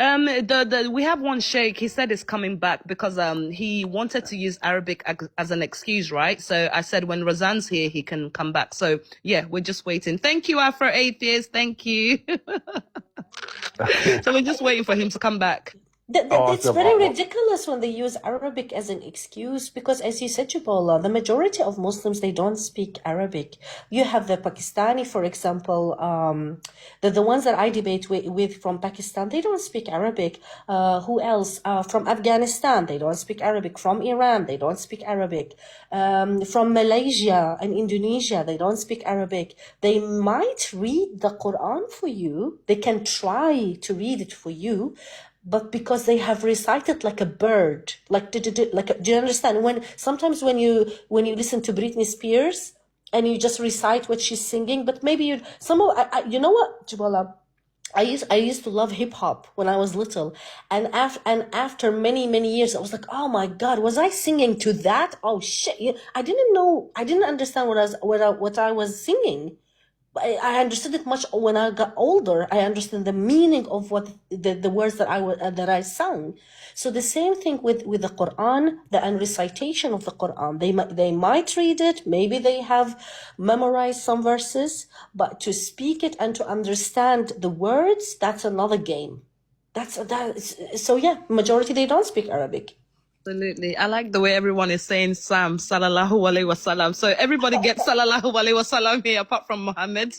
We have one sheikh. He said it's coming back because he wanted to use Arabic as an excuse, right? So I said when Razan's here, he can come back. So yeah, we're just waiting. Thank you, Afro Atheist. Thank you. Okay. So we're just waiting for him to come back. It's Awesome. very ridiculous when they use Arabic as an excuse because, as you said, Jibola, the majority of Muslims, they don't speak Arabic. You have the Pakistani, for example, the ones that I debate with from Pakistan, they don't speak Arabic. Who else? From Afghanistan, they don't speak Arabic. From Iran, they don't speak Arabic. From Malaysia and Indonesia, they don't speak Arabic. They might read the Quran for you. They can try to read it for you. But because they have recited like a bird, like do you understand? Sometimes when you listen to Britney Spears and you just recite what she's singing, but maybe you know what, Jabala, I used to love hip hop when I was little, and after many years, I was like, oh my God, was I singing to that? Oh shit! I didn't understand what I was singing. I understood it much when I got older. I understand the meaning of what the words that I sang. So the same thing with the Quran, the recitation of the Quran. They might read it, maybe they have memorized some verses, but to speak it and to understand the words, that's another game. So yeah, majority they don't speak Arabic. Absolutely. I like the way everyone is saying Sam, sallallahu alaihi wasallam. So everybody gets sallallahu alaihi wasallam here apart from Muhammad.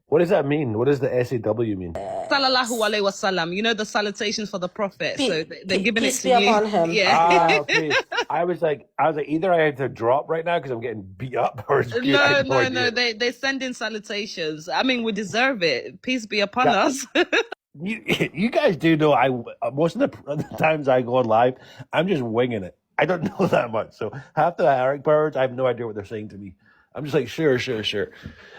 What does that mean? What does the SAW mean? Sallallahu alaihi wasallam. You know the salutations for the prophet. So they're giving it Peace to be you. upon him. Yeah. Okay. I was like, either I had to drop right now because I'm getting beat up, or No. They send in salutations. I mean, we deserve it. Peace be upon us. You guys do know most of the times I go on live, I'm just winging it. I don't know that much. So half the Arabic words, I have no idea what they're saying to me. I'm just like, sure.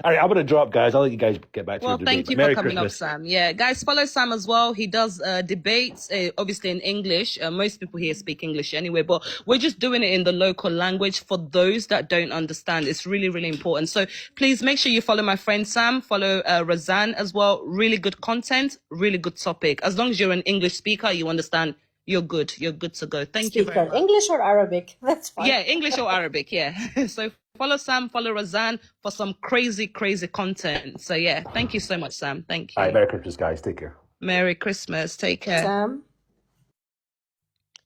All right, I'm gonna drop, guys. I'll let you guys get back to your debate. Thank you Merry for coming Christmas. up, Sam. Yeah, guys, follow Sam as well. He does debates, obviously in English. Most people here speak English anyway, but we're just doing it in the local language for those that don't understand. It's really, really important. So please make sure you follow my friend Sam, follow Razan as well. Really good content, really good topic. As long as you're an English speaker, you understand, you're good. You're good to go. Thank you very much. English or Arabic? That's fine. Yeah, English or Arabic, yeah. So follow Sam, follow Razan for some crazy content. So yeah, thank you so much, Sam. Thank you. All right, Merry Christmas, guys. Take care. Merry Christmas. Take care. Sam?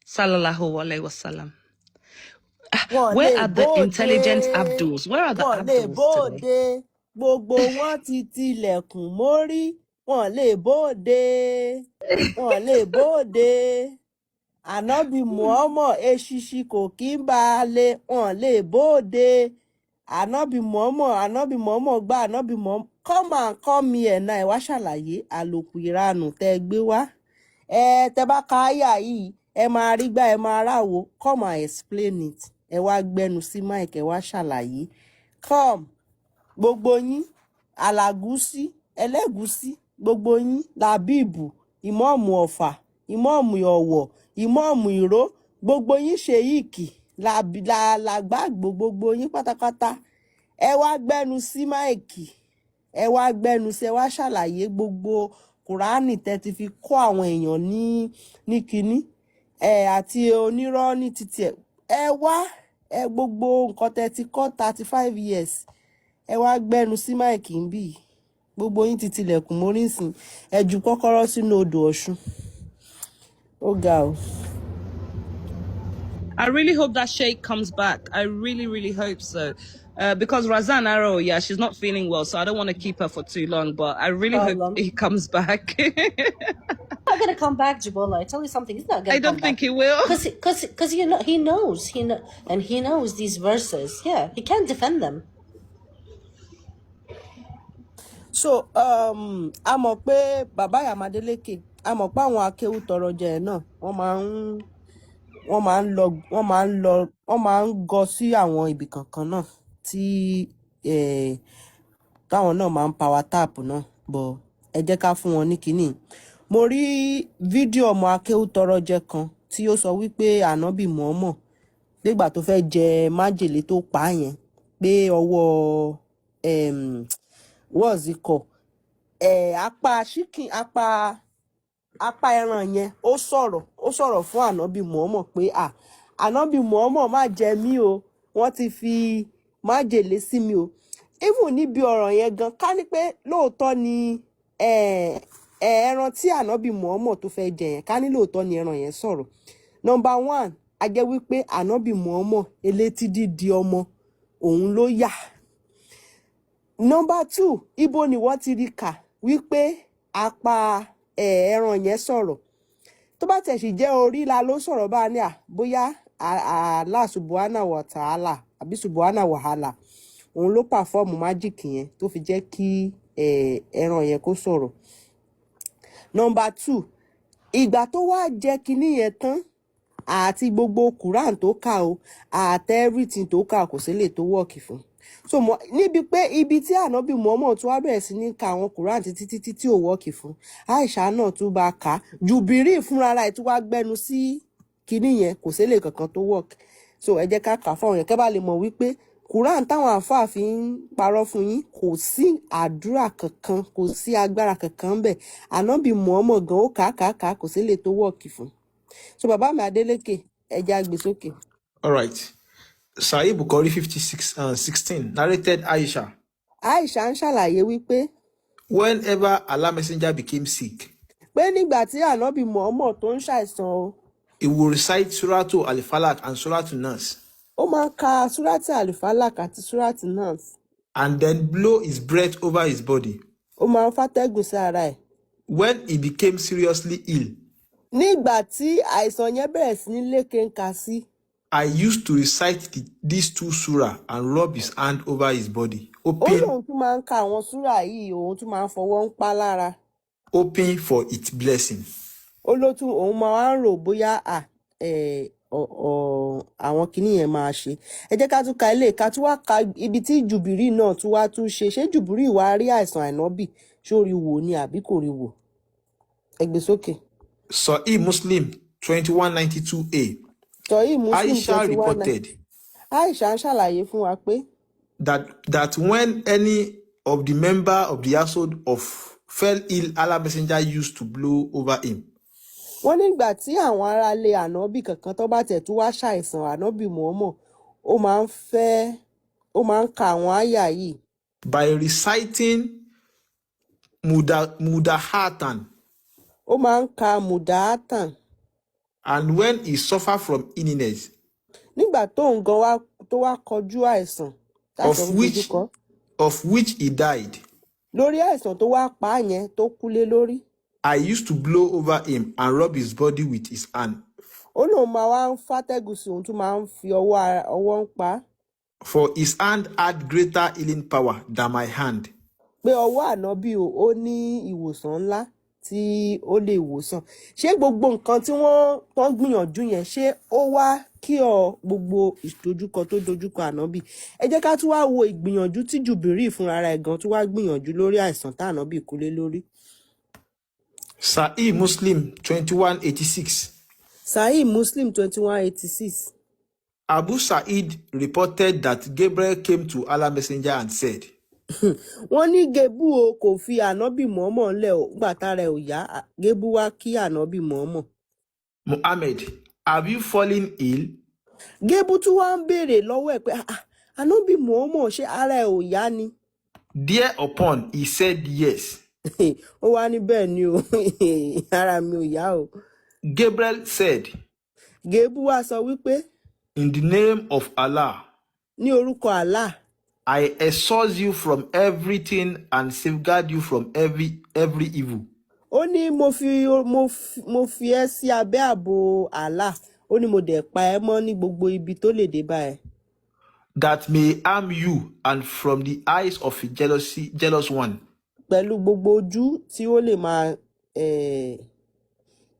Sallallahu alaihi wasallam. Where are the intelligent Abduls? Where are the Abduls today? Gbogbo wọn ti tilẹ̀kùn mórí, wọn lè bóde. Ànábì Muhammad eṣiṣi kò kí ń bá a lé, wọn lè bóde. Ànábì Muhammad gba Ànábì Muhammad. Come and come here náà, ẹ wá ṣàlàyé àlòkù ìranù tẹ́ gbé wá. Tẹ́ bá ka àyà yìí, ẹ máa rí gbá, ẹ máa ráwo. Come and explain it. Ẹ wá gbẹnu sí mic, ẹ wá ṣàlàyé. Come. Gbogbo yín, Alágúsí, Ẹlẹ́gúsí, gbogbo yín, Làbíbù, Ìmọ̀ọ̀mù Ọ̀fà, Ìmọ̀ọ̀mù Ọ̀wọ̀, Ìmọ̀ọ̀mù Ìró, gbogbo yín Sheikh, làgbàgbò gbogbo yín pátápátá. Ẹ wá gbẹnu sí máìkì, ẹ wá ṣàlàyé gbogbo Kùránì tẹ́ ti fi kọ́ àwọn èèyàn ní kinní, àti onírọ́ ní títí ẹ̀. Ẹ gbogbo nǹkan tẹ́ ti kọ́ 35 years. Ẹ wá gbẹnu sí máìkì ń bì. Gbogbo yín ti tilẹ̀kùn mórí nsìn. Ẹ ju kọ́kọ́rọ́ sínú odò Ọ̀ṣun. Ó ga o. I really hope that Sheikh comes back. I really hope so. Because Razan Arrow, yeah, she's not feeling well, so I don't want to keep her for too long, but I really hope he comes back. Not gonna come back, Jibola. I tell you something, he's not gonna I don't think he will. Because he knows, and he knows these verses. Yeah, he can't defend them. So, a mọ̀ pé bàbá Àyàmádélékè, a mọ̀ pé àwọn akéwú tọrọ jẹ náà, wọ́n máa ń gọ sí àwọn ibì kankan náà tí táwọn náà máa ń power tap náà, bọ̀ ẹ jẹ́ ká fún wọn ní kinní. Mo rí fídíò ọmọ akéwú tọrọ jẹ kan tí ó sọ wípé Ànábì Muhammad nígbà tó fẹ́ jẹ májèlé tó pa yẹn pé ọwọ́ what's it called? Apá chicken, apá apá ẹran yẹn ó sọ̀rọ̀ fún ànábì Muhammad pé ànábì Muhammad má jẹ mí o, wọ́n ti fi májèlé sí mi o. Even níbi ọ̀rọ̀ yẹn gan, ká ní pé lóòótọ́ ni ẹran tí ànábì Muhammad tó fẹ́ jẹ yẹn, ká ní lóòótọ́ ni ẹran yẹn sọ̀rọ̀. Number one, a jẹ́ wípé ànábì Muhammad elétí dídi ọmọ òun ló yà. Number two, ibo ni wọ́n ti rí kà wípé apá ẹran yẹn sọ̀rọ̀. Tó bá tẹ̀ sì jẹ́ orí la ló sọ̀rọ̀ bá ní bóyá Allah subhanahu wa ta'ala àbí subhanahu wa ta'ala òun ló pàfọ́ọ̀mù májíìkì yẹn tó fi jẹ́ kí ẹran yẹn kó sọ̀rọ̀. Number two, ìgbà tó wá jẹ́ kinní yẹn tán àti gbogbo Quran tó kà o àti everything tó kà kò sí lè tó wọ́ọ̀kì fún. So níbi pé ibi tí ànábì Muhammad tún wá bẹ̀rẹ̀ sí ní ka àwọn Quran títí tí ò wọ́ọ̀kì fún, Aisha náà tún bá kà á, Jùbìrí fúnra rẹ̀ tún wá gbẹnu sí kinní yẹn kò sí lè kankan tó wọ́ọ̀kì. So ẹ jẹ́ ká kà fáwọn yẹn kẹ́ bá lè mọ̀ wípé Quran táwọn àáfàá fi ń parọ́ fún yín kò sí àdúrà kankan, kò sí agbára kankan ń bẹ̀. Ànábì Muhammad gan ó kà kò sí lè tó wọ́ọ̀kì fún. So bàbá mi Adélékè, ẹ jẹ́ á gbé sókè. All right. Sahih Bukhari 56:16 narrated Aisha. Aisha ń ṣàlàyé wípé Whenever Allah Messenger became sick, pé nígbà tí ànábì Muhammad tó ń ṣàìsàn o, he would recite Surah Al-Falaq and Surah Nas, ó máa ń ka Surati Al-Falaq àti Surati Nas, and then blow his breath over his body. ó máa ń fàtẹ́gùn sí ara ẹ̀. When he became seriously ill, Nígbà tí àìsàn yẹn bẹ̀rẹ̀ sí ní lékenkà sí, I used to recite these two surah and rub his hand over his body, ó hoping lóun tún máa ń ka àwọn súrà yìí, òun tún máa ń fọwọ́ ń pa lára. for its blessing. Ó ló tún òun máa wá ń rò bóyá àwọn kinní yẹn máa ṣe. Ẹ jẹ́ ká tún ka ilé ká tún wá ka ibi tí Jùbìrí náà tún wá tún ṣe. Ṣé Jùbìrí wá rí àìsàn ànábì ṣó rí wò ni àbí kò rí wò? Ẹ gbé sókè. Sahih Muslim 2192a. Sahih Muslim Aisha 21. reported Aisha ń ṣàlàyé fún wa pé that when any of the member of the household of fell ill, Allah Messenger used to blow over him. wọ́n nígbà tí àwọn aráalé ànábì kankan tó bá tẹ̀ tún wá ṣàìsàn ànábì Muhammad ó máa ń ka àwọn àyà yìí. By reciting Mudahatan, Ó máa ń ka Mudahatan. and when he suffered from illness, Nígbà tóun gan tó wá kọjú àìsàn of which he died, lórí àìsàn tó wá pa á yẹn tó kú lé lórí, I used to blow over him and rub his body with his hand. ó lóun máa wá ń fàtẹ́gùn sí òun tún máa ń fi ọwọ́ ń pa á. For his hand had greater healing power than my hand. Pé ọwọ́ ànábì ó ní ìwòsàn ńlá tí ó lè wòsàn. Ṣé gbogbo nǹkan tí wọ́n tó ń gbìyànjú yẹn ṣé ó wá kí ọ gbogbo ìdojúkọ tó dojúkọ ànábì? Ẹ jẹ́ ká tún wá wo ìgbìyànjú tí Jùbìrí fúnra rẹ̀ gan tún wá gbìyànjú lórí àìsàn tá ànábì kú lé lórí. Sahih Muslim 2186. Sahih Muslim 2186. Abu Sa'id reported that Gabriel came to Allah Messenger and said, Wọ́n ní Gébù o kò fi ànábì Muhammad lẹ̀ o gbà tára ẹ̀ ò yá. Gébù wá kí ànábì Muhammad. Muhammad, have you fallen ill? Gébù tún wá ń béèrè lọ́wọ́ ẹ̀ pé ànábì Muhammad ṣé ara ẹ̀ ò yá ni? Thereupon he said yes. Ó wá ní bẹ́ẹ̀ ni o, ara mi ò yá o. Gabriel said, Gébù wá sọ wípé in the name of Allah, ní orúkọ Allah, I exort you from everything and safeguard you from every evil. ó ní mo fi ẹ́ sí abẹ́ ààbò Allah, ó ní mo dẹ̀ pa ẹ́ mọ́ ní gbogbo ibi tó lè dé bá ẹ. That may harm you and from the eyes of a jealous one. Pẹ̀lú gbogbo ojú tí ó lè máa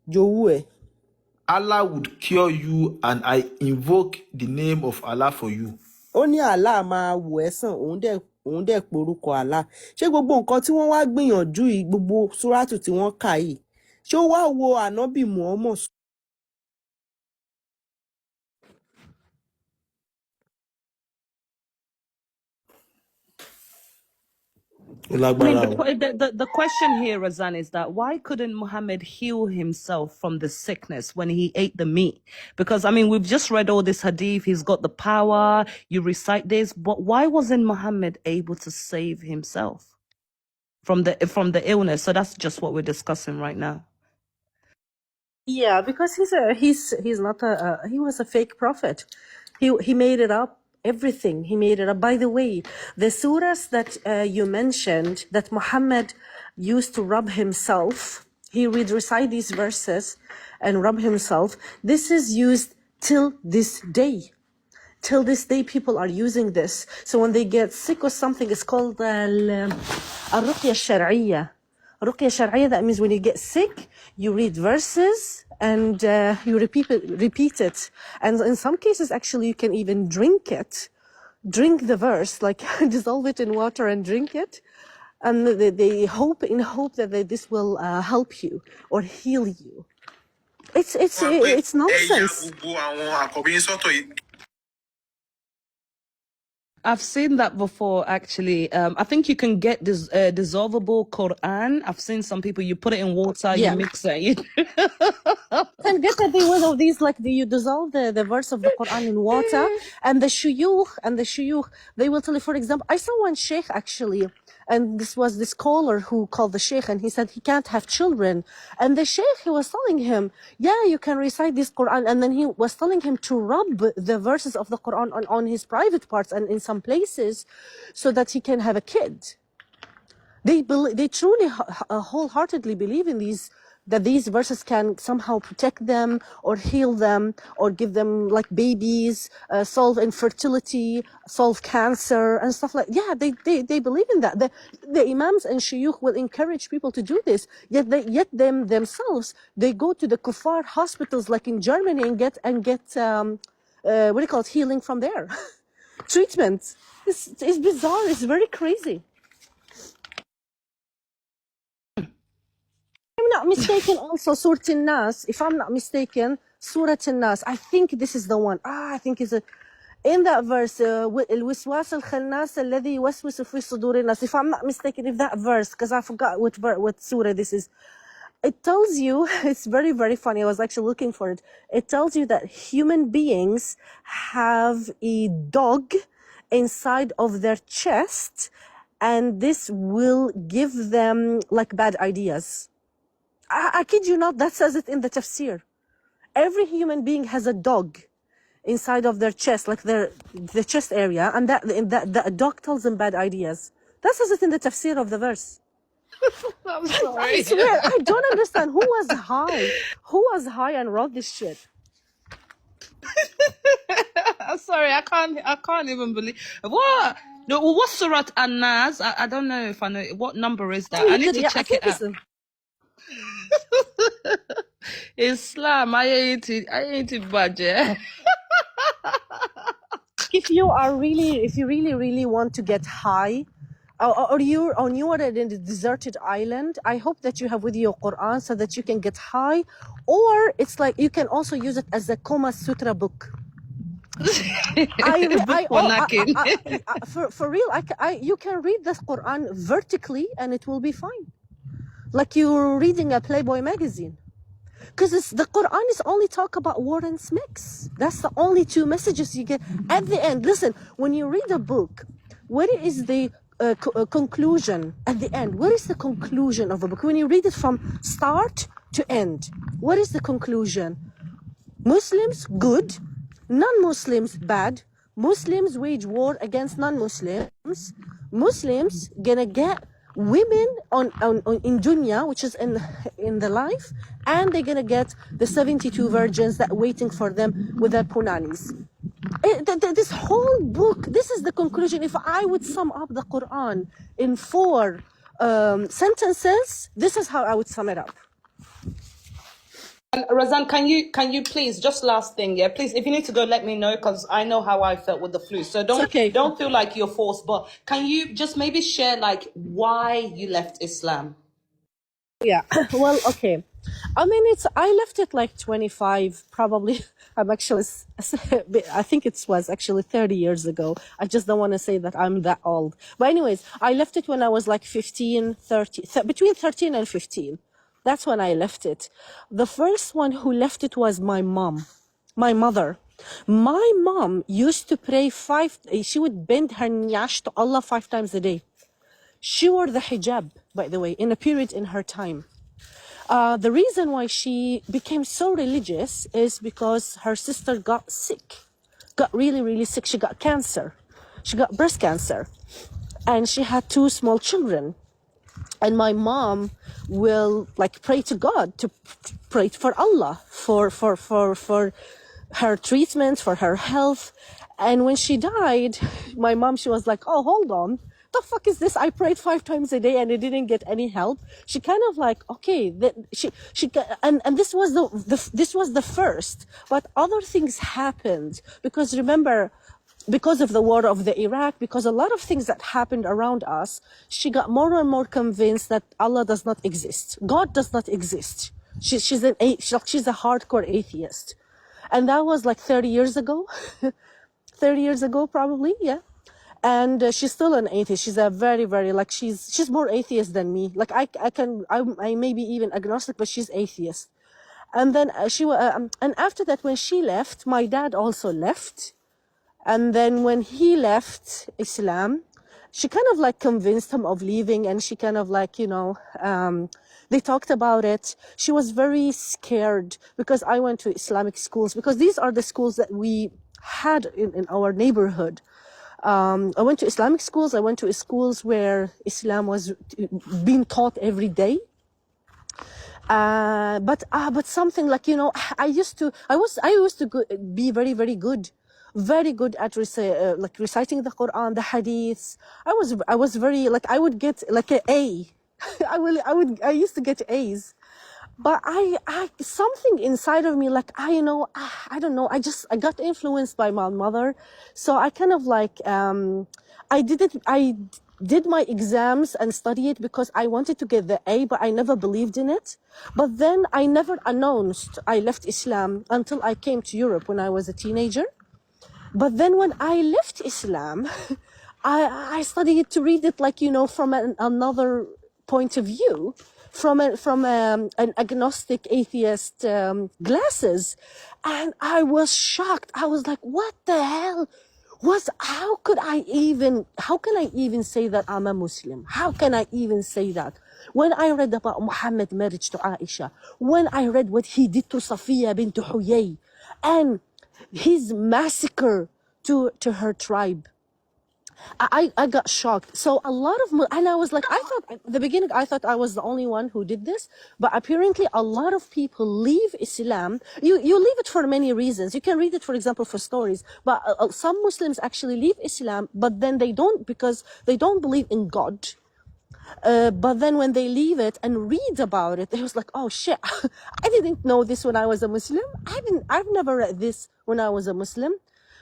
jowú ẹ̀. Allah would cure you, and I invoke the name of Allah for you. Ó ní Allah máa wò ẹ́ sàn, òun dẹ̀ porúkọ Allah. Ṣé gbogbo nǹkan tí wọ́n wá gbìyànjú yìí, gbogbo súrátù tí wọ́n kà yìí, ṣé ó wá wo ànábì Muhammad? Ó I mean, lágbára o. the question here, Razan, is that why couldn't Muhammad heal himself from the sickness when he ate the meat? Because, I mean, we've just read all this hadith. He's got the power. You recite this. But why wasn't Muhammad able to save himself from the illness? So that's just what we're discussing right now. Yeah, because he's not he was a fake prophet. He made it up. Everything he made it up. By the way, the surahs that you mentioned that Muhammad used to rub himself, he would recite these verses and rub himself. This is used till this day. Till this day, people are using this. So when they get sick or something, it's called al-ruqya al-shar'iyya. Ruqya shar'iyya, that means when you get sick, you read verses and you repeat it. And in some cases, actually, you can even drink it. Drink the verse, like dissolve it in water and drink it. And they hope that this will help you or heal you. It's nonsense. I've seen that before, actually. I think you can get this dissolvable Quran. I've seen some people, you put it in water, Yeah. you mix it. You Can get one of these, like you dissolve the verse of the Quran in water, and the shuyukh, they will tell you. For example, I saw one sheikh actually, and this was this caller who called the sheikh, and he said he can't have children, and the sheikh, he was telling him, yeah, you can recite this Quran, and then he was telling him to rub the verses of the Quran on his private parts and in some places, so that he can have a kid. They truly wholeheartedly believe in that these verses can somehow protect them or heal them or give them like babies, solve infertility, solve cancer and stuff like. Yeah, they believe in that. The imams and shuyukh will encourage people to do this. Yet themselves they go to the kuffar hospitals like in Germany and get what do you call it, healing from there, treatment. It's bizarre. It's very crazy. I'm not mistaken, also Surah An-Nas, if I'm not mistaken, Surah An-Nas, I think this is the one. I think it's in that verse, الوسواس الخناس الذي يوسوس في صدور الناس. If I'm not mistaken, if that verse, because I forgot what surah this is, it tells you, it's very, very funny. I was actually looking for it. It tells you that human beings have a dog inside of their chest, and this will give them like bad ideas. I kid you not, that says it in the tafsir. Every human being has a dog inside of their chest, like the chest area, and that dog tells them bad ideas. That says it in the tafsir of the verse. I'm I sorry. swear, I don't understand who was high and wrote this shit. I'm sorry, I can't even believe what. No, what's Surat An-Nas? I don't know if I know what number is that. I need to check it out. Islam, I ain't it budget. If you really want to get high, or you are in a deserted island, I hope that you have with you Quran so that you can get high, or it's like you can also use it as a Kama Sutra book. For real, you can read the Quran vertically and it will be fine, like you're reading a Playboy magazine. Because the Quran is only talk about war and mix. That's the only two messages you get at the end. Listen, when you read a book, what is the conclusion at the end? What is the conclusion of a book? When you read it from start to end, what is the conclusion? Muslims good, non-Muslims bad. Muslims wage war against non-Muslims. Muslims gonna get women on in dunya, which is in the life, and they're gonna get the 72 virgins that waiting for them with their punanis. This whole book, this is the conclusion. If I would sum up the Quran in 4 sentences, this is how I would sum it up. And Razan, can you please, just last thing, yeah, please, if you need to go, let me know, because I know how I felt with the flu. So don't feel like you're forced, but can you just maybe share like why you left Islam? Yeah, well, okay. I mean, I left it like 25, probably. I'm actually, I think it was actually 30 years ago. I just don't want to say that I'm that old. But anyways, I left it when I was like 15, 30, between 13 and 15. That's when I left it. The first one who left it was my mom, my mother. My mom used to pray she would bend her nyash to Allah 5 times a day. She wore the hijab, by the way, in a period in her time. The reason why she became so religious is because her sister got sick, got really, really sick. She got cancer. She got breast cancer. And she had 2 small children. And my mom will like pray to God, to pray for Allah, for her treatment, for her health. And when she died, my mom, she was like, oh, hold on. The fuck is this? I prayed 5 times a day and it didn't get any help. She kind of like, okay, and this was this was the first, but other things happened because remember, because of the war of the Iraq, because a lot of things that happened around us, she got more and more convinced that Allah does not exist. God does not exist. She's a hardcore atheist. And that was like 30 years ago. 30 years ago, probably, yeah. And she's still an atheist. She's a very, very, like, she's more atheist than me. Like, I may be even agnostic, but she's atheist. And then and after that, when she left, my dad also left. And then when he left Islam, she kind of like convinced him of leaving, and she kind of like, they talked about it. She was very scared because I went to Islamic schools, because these are the schools that we had in our neighborhood. I went to Islamic schools. I went to schools where Islam was being taught every day. But something like, I used to be very, very good at reciting the Quran, the hadiths. I was very, like, I would get like an A. I used to get A's. But I something inside of me, like, I don't know, I got influenced by my mother. So I kind of like, I did my exams and study it because I wanted to get the A, but I never believed in it. But then I never announced I left Islam until I came to Europe when I was a teenager. But then when I left Islam, I studied to read it, like, from another point of view, from an agnostic atheist glasses. And I was shocked. I was like, what the hell? How can I even say that I'm a Muslim? How can I even say that? When I read about Muhammad's marriage to Aisha, when I read what he did to Safiya bint Huyay, and his massacre to her tribe, I got shocked. So a lot of, and I was like, I thought at the beginning, I thought I was the only one who did this, but apparently a lot of people leave Islam. You leave it for many reasons. You can read it, for example, for stories, but some Muslims actually leave Islam, but then they don't, because they don't believe in God. But then when they leave it and read about it, they was like, oh shit, I didn't know this when I was a Muslim. I've never read this when I was a Muslim.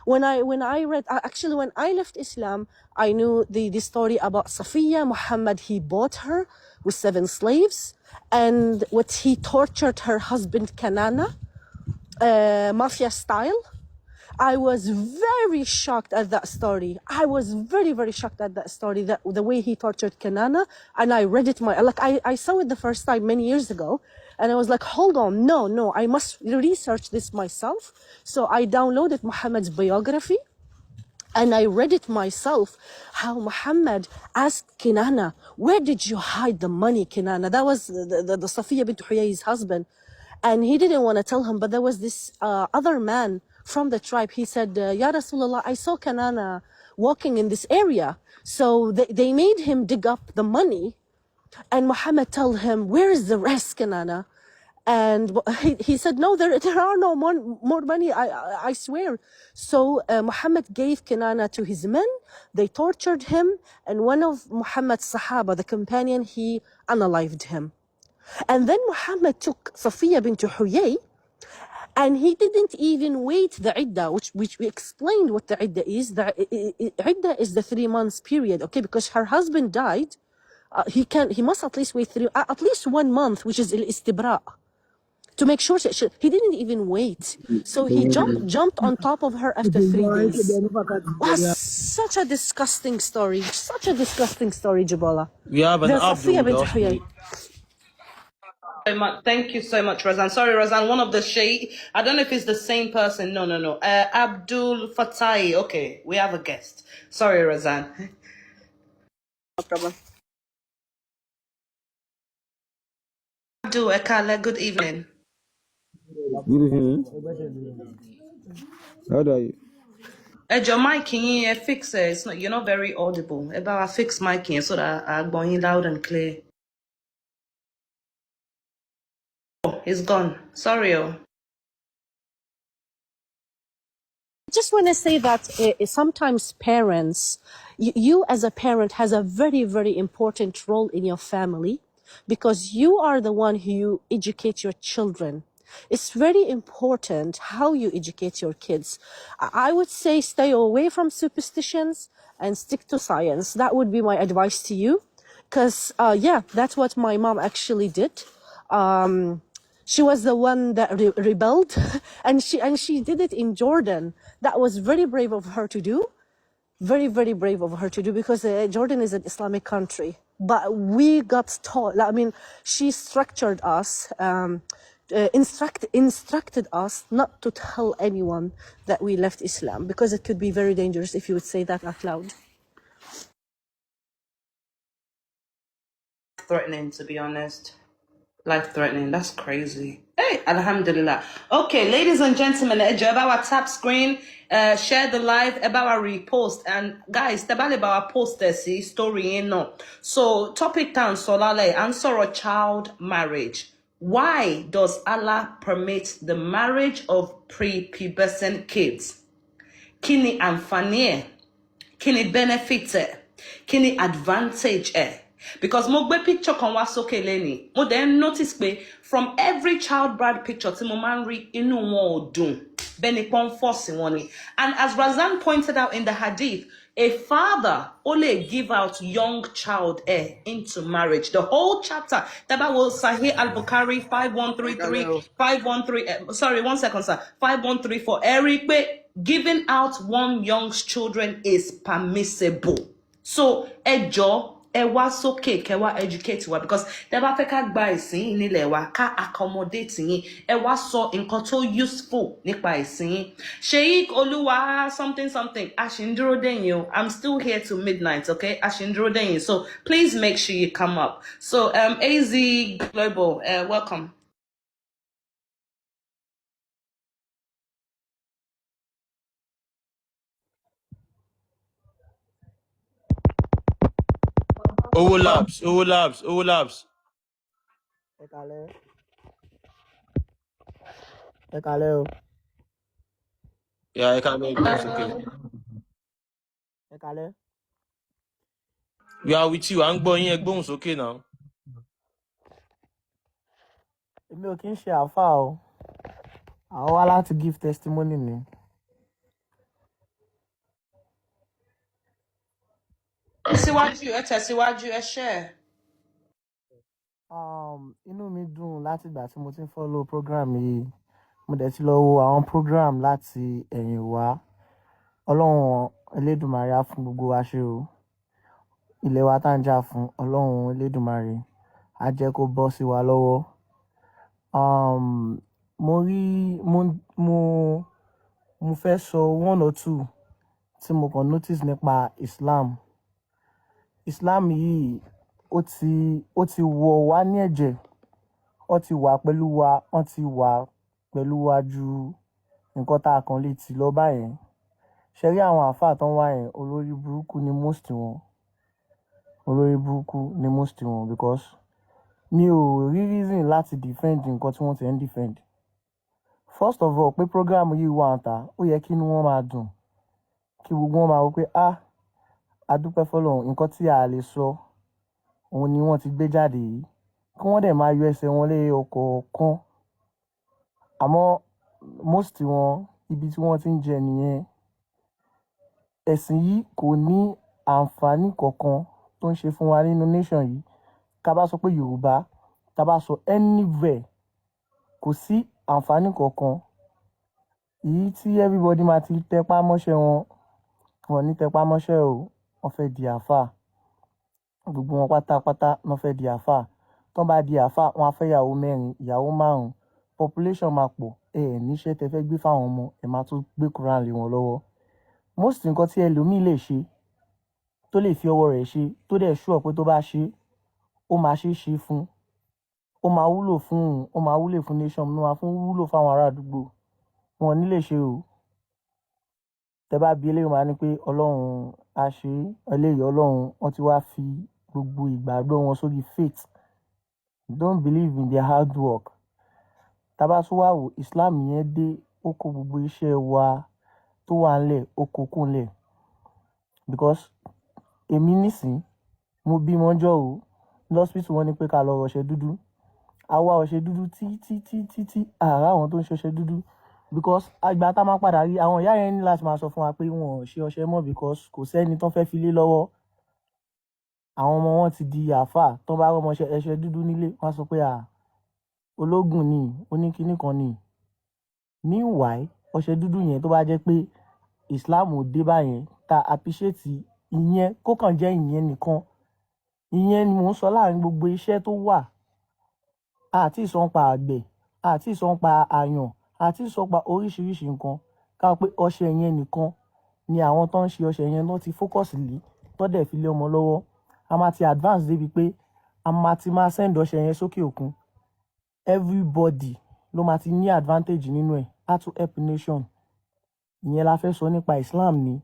When I read, actually, when I left Islam, I knew the story about Safiya. Muhammad, he bought her with 7 slaves, and what he tortured her husband, Kanana, mafia style. I was very shocked at that story. I was very, very shocked at that story, that the way he tortured Kanana. And I read it, I saw it the first time many years ago. And I was like, hold on, no, I must research this myself. So I downloaded Muhammad's biography and I read it myself, how Muhammad asked Kinana, where did you hide the money, Kinana? That was the Safiya bint Huyay's husband. And he didn't want to tell him, but there was this other man from the tribe. He said, Ya Rasulullah, I saw Kanana walking in this area. So they made him dig up the money. And Muhammad told him, where is the rest, Kanana? And he said, no, there are no more money, I swear. So Muhammad gave Kanana to his men. They tortured him. And one of Muhammad's Sahaba, the companion, he unalived him. And then Muhammad took Safiya bint Huyay, and he didn't even wait the iddah, which we explained what the iddah is. The iddah is the 3 months period, okay? Because her husband died. He must at least wait at least 1 month, which is al-istibra'. to make sure he didn't even wait. So he jumped on top of her after 3 days. Wow, such a disgusting story. Such a disgusting story, Jabola. We have an There's Abdul Safiya with bint us. Huyay. So much. Thank you so much, Razan. Sorry, Razan. One of the Sheikh. I don't know if it's the same person. No. Abdul Fatai. Okay, we have a guest. Sorry, Razan. No problem. Abdul Ekale, good evening. Good evening. How are you? Your mic in fix it. It's not. You're not very audible. About fix mic in so that I'm going loud and clear. Oh, it's gone. Sorry. Oh. I just want to say that sometimes parents, you as a parent has a very, very important role in your family because you are the one who educate your children. It's very important how you educate your kids. I would say stay away from superstitions and stick to science. That would be my advice to you. Because, yeah, that's what my mom actually did. She was the one that rebelled, and she did it in Jordan. That was very brave of her to do. Very, very brave of her to do because Jordan is an Islamic country. But we got taught, I mean, she structured us, instructed us not to tell anyone that we left Islam because it could be very dangerous if you would say that out loud. Threatening, to be honest. Life-threatening. That's crazy. Hey, Alhamdulillah. Okay, ladies and gentlemen, about our tap screen, share the live, about our repost, and guys, about our post see story in no. So topic down solale answer a child marriage. Why does Allah permit the marriage of prepubescent kids? Kini àǹfààní, kini benefit, kini advantage because mo gbé picture kan wá sókè lẹ́ni mo then notice pé from every child bride picture tí mo máa ń rí inú wọn ò dùn bẹ́ni pọ́n force wọn ni. And as Razan pointed out in the hadith, a father only give out young child into marriage. The whole chapter that was Sahih al-Bukhari 5133 513 sorry 1 second sir 5134 Eric giving out one young children is permissible. So ẹjọ́ ẹ wá sókè kẹ́ wá educate wa because tẹ́ bá fẹ́ ká gba ìsìn nílẹ̀ wa ká accommodate yín ẹ wá sọ nǹkan tó useful nípa ìsìn yín. Sheikh Olúwa something a ṣì ń dúró dè yín o. I'm still here till midnight, okay? A ṣì ń dúró dè yín. So please make sure you come up. So AZ Global, welcome. Owo Labs. Ẹ kálẹ́ o. Yeah, I can make it. Okay. Ẹ kálẹ́. We are with you. I'm going here. Bones, okay now. Èmi ò kí ń ṣe àáfàá o. Àwọn wá láti give testimony ni. Tẹ̀síwájú, ẹ share. Inú mi dùn láti ìgbà tí mo ti ń follow program yìí. Mo dẹ̀ ti lọ wo àwọn program láti ẹ̀yìn wá. Ọlọ́run Elédùmarè á fún gbogbo wa ṣe o. Ilé wa tá ń jà fún Ọlọ́run Elédùmarè á jẹ́ kó bọ́ sí wa lọ́wọ́. Mo fẹ́ sọ 1 or 2 tí mo kàn notice nípa Islam. Islam yìí ó ti wọ̀ wá ní ẹ̀jẹ̀. Ó ti wà pẹ̀lú wa, wọ́n ti wà pẹ̀lú wa ju nǹkan tá a kàn lè tì lọ báyẹn. Ṣé rí àwọn àáfàá tán wá yẹn olórí burúkú ni most wọn. Olórí burúkú ni most wọn because mi ò rí reason láti defend nǹkan tí wọ́n ti ń defend. First of all, pé program yìí wà ń ta, ó yẹ kí inú wọn máa dùn. Kí gbogbo wọn máa wò pé a dúpẹ́ fọ́lọ́run nǹkan tí a lè sọ òun ni wọ́n ti gbé jáde yìí. Kí wọ́n dẹ̀ máa yọ ẹsẹ̀ wọn lé ọ̀kọ̀ọ̀kan. Àmọ́ most wọn ibi tí wọ́n ti ń jẹ nìyẹn. Ẹ̀sìn yìí kò ní àǹfààní kankan tó ń ṣe fún wa nínú nation yìí. Ká bá sọ pé Yorùbá, ká bá sọ anywhere kò sí àǹfààní kankan èyí tí everybody máa ti tẹpá mọ́ṣẹ́ wọn ní tẹpá mọ́ṣẹ́ o wọ́n fẹ́ di àáfàá gbogbo wọn pátápátá wọ́n fẹ́ di àáfàá tó bá di àáfàá wọn á fẹ́ ìyàwó mẹ́rin ìyàwó márùn-ún population máa pọ̀ níṣẹ́ tẹ fẹ́ gbé fáwọn ọmọ ẹ máa tún gbé Quran lé wọn lọ́wọ́ most nǹkan tí ẹlòmíì lè ṣe tó lè fi ọwọ́ rẹ̀ ṣe tó dẹ̀ ṣúọ̀ pé tó bá ṣe ó máa ṣe fún ó máa wúlò fún ó máa wúlò fún nation ó máa fún wúlò fáwọn ará àdúgbò wọn ò ní lè ṣe o tẹ bá bi eléyìí máa ní pé ọlọ́run á ṣe eléyìí ọlọ́run wọ́n ti wá fi gbogbo ìgbàgbọ́ wọn sórí faith don't believe in their hard work tábà tún wá wò Islam yẹn dé ó kó gbogbo iṣẹ́ wa tó wà ńlẹ̀ ó kó kó ńlẹ̀ because èmi nísìn mo bímọ ọjọ́ o lọ́sítù wọn ní pé ká lọ ọṣẹ dúdú àwa ọṣẹ dúdú tí àárá àwọn tó ń ṣe ọṣẹ dúdú because àgbà tá máa padà rí àwọn ìyá yẹn ní láti máa sọ fún wa pé wọn ò ṣe ọṣẹ mọ́ because kò sẹ́ni tó fẹ́ fi lé lọ́wọ́ àwọn ọmọ wọn ti di àáfàá tó bá rọmọ ẹṣẹ dúdú nílé wọn sọ pé ológun ni oníkíní kan ni meanwhile ọṣẹ dúdú yẹn tó bá jẹ́ pé Islam ò dé báyẹn ta appreciate ìyẹn kó kàn jẹ́ ìyẹn nìkan ìyẹn ni mò ń sọ láàrin gbogbo iṣẹ́ tó wà àti ìsọ̀npa àgbẹ̀ àti ìsọ̀npa àyàn àti ìsọ̀npa oríṣiríṣi nǹkan káwọn pé ọṣẹ yẹn nìkan ni àwọn tó ń ṣe ọṣẹ yẹn lọ́ ti focus lé tó dẹ̀ fi lé ọmọ lọ́wọ́ a máa ti advance débi pé a máa ti máa send ọṣẹ yẹn sókè òkun everybody ló máa ti ní advantage nínú ẹ̀ á tún help nation ìyẹn la fẹ́ sọ nípa Islam ni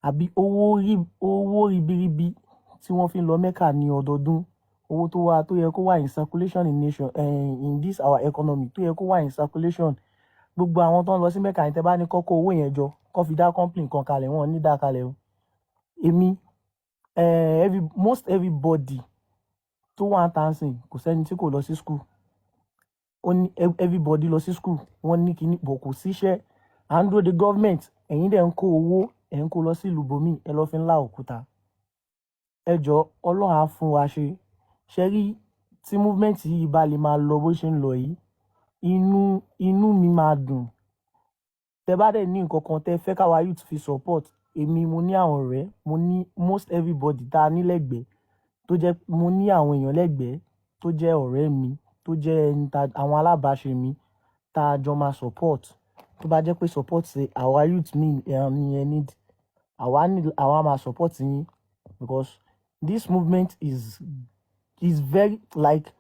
àbí owó ribiribi tí wọ́n fi ń lọ Mẹ́kà ní ọdọọdún owó tó yẹ kó wà in circulation in nation in this our economy tó yẹ kó wà in circulation gbogbo àwọn tó ń lọ sí Mẹ́kà yẹn tẹ́ bá ní kọ́kọ́ owó yẹn jọ kó fi dá company kan kalẹ̀ wọn ní dá kalẹ̀ o èmi most everybody tó wà ń tàǹsìn kò sẹ́ni tí kò lọ sí school ó ní everybody lọ sí school wọ́n ní kíní bọ̀ kò síṣẹ́ à ń dúró de government ẹ̀yin dẹ̀ ń kó owó ẹ̀ ń kó lọ sí ìlú bòmí ẹ lọ́ fi ń lá òkúta ẹ jọ Ọlọ́run á fún wa ṣe rí tí movement yìí bá lè máa lọ bó ṣe ń lọ yìí inú mi máa dùn tẹ bá dẹ̀ ní nǹkan kan tẹ fẹ́ káwa youth fi support èmi mo ní àwọn ọ̀rẹ́ mo ní most everybody tá a ní lẹ́gbẹ̀ẹ́ tó jẹ́ mo ní àwọn èèyàn lẹ́gbẹ̀ẹ́ tó jẹ́ ọ̀rẹ́ mi tó jẹ́ àwọn alábàáṣe mi tá a jọ máa support tó bá jẹ́ pé support ṣe àwa youth mi ni ẹ need àwa máa support yín because this movement is very like